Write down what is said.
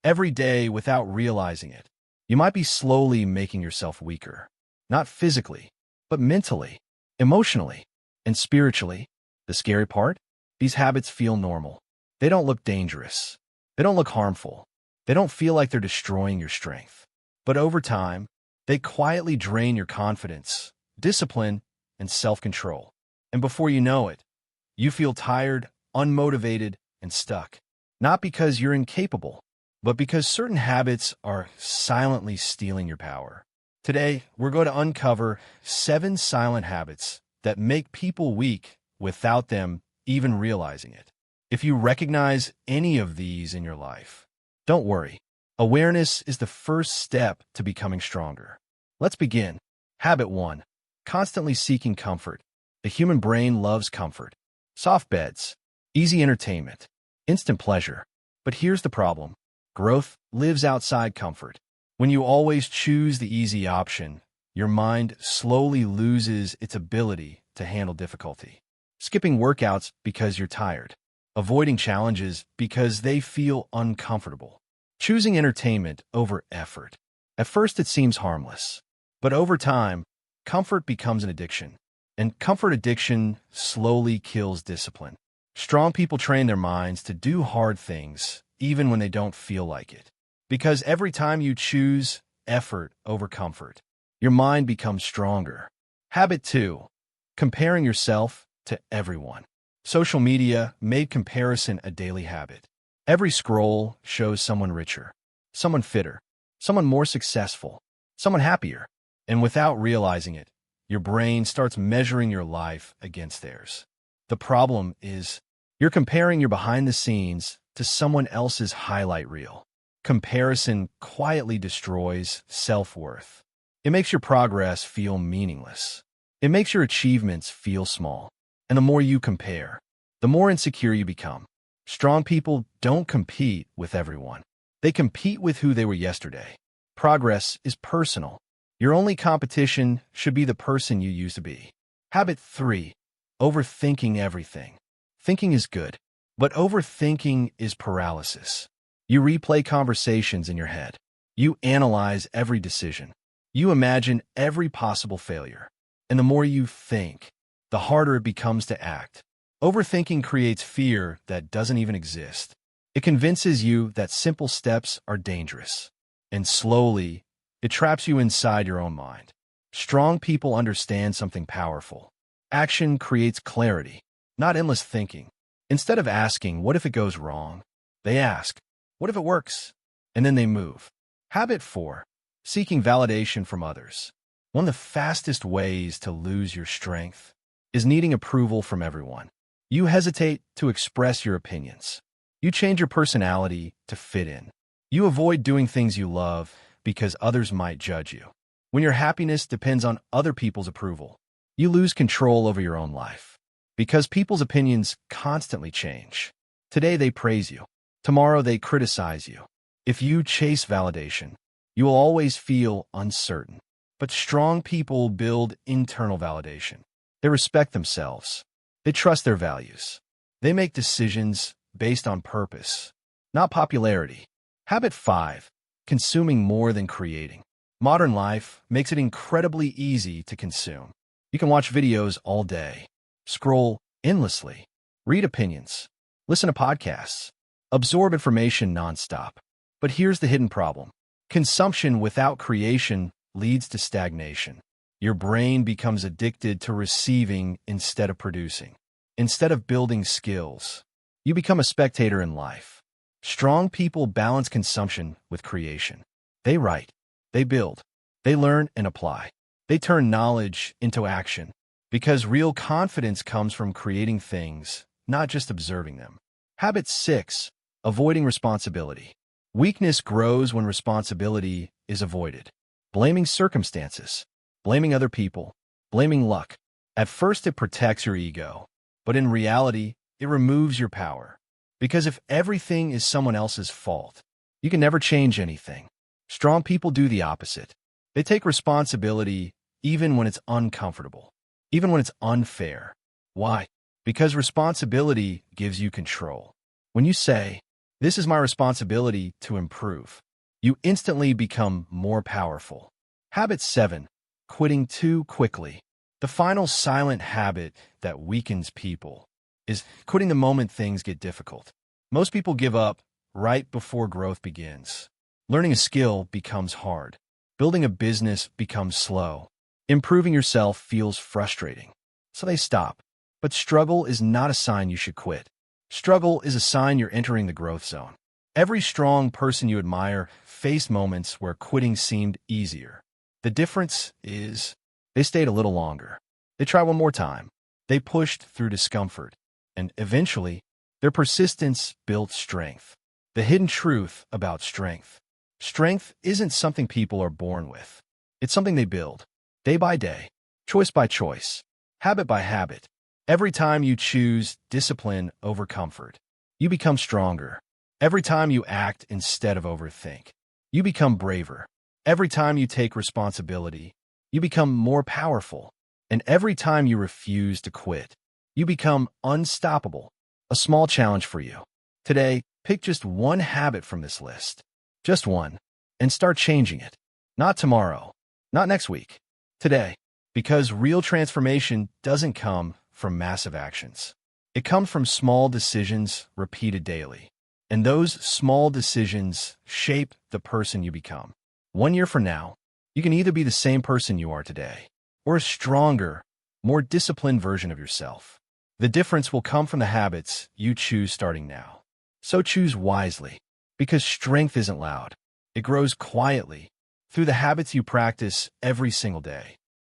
every day without realizing it, you might be slowly making yourself weaker. Not physically, but mentally, emotionally, and spiritually. The scary part? These habits feel normal. They don't look dangerous. They don't look harmful. They don't feel like they're destroying your strength. But over time, they quietly drain your confidence, discipline, and self-control. And before you know it, you feel tired, unmotivated, and stuck. Not because you're incapable, but because certain habits are silently stealing your power. Today, we're going to uncover 7 silent habits that make people weak without them even realizing it. If you recognize any of these in your life, don't worry. Awareness is the first step to becoming stronger. Let's begin. Habit 1. Constantly seeking comfort. The human brain loves comfort. Soft beds, easy entertainment, instant pleasure. But here's the problem. Growth lives outside comfort. When you always choose the easy option, your mind slowly loses its ability to handle difficulty. Skipping workouts because you're tired. Avoiding challenges because they feel uncomfortable. Choosing entertainment over effort. At first it seems harmless, but over time, comfort becomes an addiction. And comfort addiction slowly kills discipline. Strong people train their minds to do hard things, even when they don't feel like it. Because every time you choose effort over comfort, your mind becomes stronger. Habit 2. Comparing yourself to everyone. Social media made comparison a daily habit. Every scroll shows someone richer, someone fitter, someone more successful, someone happier. And without realizing it, your brain starts measuring your life against theirs. The problem is, you're comparing your behind the scenes to someone else's highlight reel. Comparison quietly destroys self-worth. It makes your progress feel meaningless. It makes your achievements feel small. And the more you compare, the more insecure you become. Strong people don't compete with everyone. They compete with who they were yesterday. Progress is personal. Your only competition should be the person you used to be. Habit 3. Overthinking everything. Thinking is good, but overthinking is paralysis. You replay conversations in your head. You analyze every decision. You imagine every possible failure. And the more you think, the harder it becomes to act. Overthinking creates fear that doesn't even exist. It convinces you that simple steps are dangerous. And slowly, it traps you inside your own mind. Strong people understand something powerful. Action creates clarity, not endless thinking. Instead of asking, what if it goes wrong? They ask, what if it works? And then they move. Habit 4. Seeking validation from others. One of the fastest ways to lose your strength is needing approval from everyone. You hesitate to express your opinions. You change your personality to fit in. You avoid doing things you love because others might judge you. When your happiness depends on other people's approval, you lose control over your own life. Because people's opinions constantly change. Today they praise you. Tomorrow they criticize you. If you chase validation, you will always feel uncertain. But strong people build internal validation. They respect themselves. They trust their values. They make decisions based on purpose, not popularity. Habit 5. Consuming more than creating. Modern life makes it incredibly easy to consume. You can watch videos all day, scroll endlessly, read opinions, listen to podcasts, absorb information nonstop. But here's the hidden problem. Consumption without creation leads to stagnation. Your brain becomes addicted to receiving instead of producing. Instead of building skills, you become a spectator in life. Strong people balance consumption with creation. They write, they build, they learn and apply. They turn knowledge into action. Because real confidence comes from creating things, not just observing them. Habit 6. Avoiding responsibility. Weakness grows when responsibility is avoided. Blaming circumstances, blaming other people, blaming luck. At first it protects your ego, but in reality, it removes your power. Because if everything is someone else's fault, you can never change anything. Strong people do the opposite. They take responsibility even when it's uncomfortable, even when it's unfair. Why? Because responsibility gives you control. When you say, This is my responsibility to improve. You instantly become more powerful. Habit 7. Quitting too quickly. The final silent habit that weakens people is quitting the moment things get difficult. Most people give up right before growth begins. Learning a skill becomes hard. Building a business becomes slow. Improving yourself feels frustrating. So they stop. But struggle is not a sign you should quit. Struggle is a sign you're entering the growth zone. Every strong person you admire faced moments where quitting seemed easier. The difference is they stayed a little longer. They tried one more time. They pushed through discomfort. And eventually, their persistence built strength. The hidden truth about strength. Strength isn't something people are born with. It's something they build, day by day, choice by choice, habit by habit. Every time you choose discipline over comfort, you become stronger. Every time you act instead of overthink, you become braver. Every time you take responsibility, you become more powerful. And every time you refuse to quit, you become unstoppable. A small challenge for you. Today, pick just one habit from this list. Just one. And start changing it. Not tomorrow. Not next week. Today. Because real transformation doesn't come from massive actions. It comes from small decisions repeated daily. And those small decisions shape the person you become. 1 year from now, you can either be the same person you are today, or a stronger, more disciplined version of yourself. The difference will come from the habits you choose starting now. So choose wisely, because strength isn't loud. It grows quietly through the habits you practice every single day.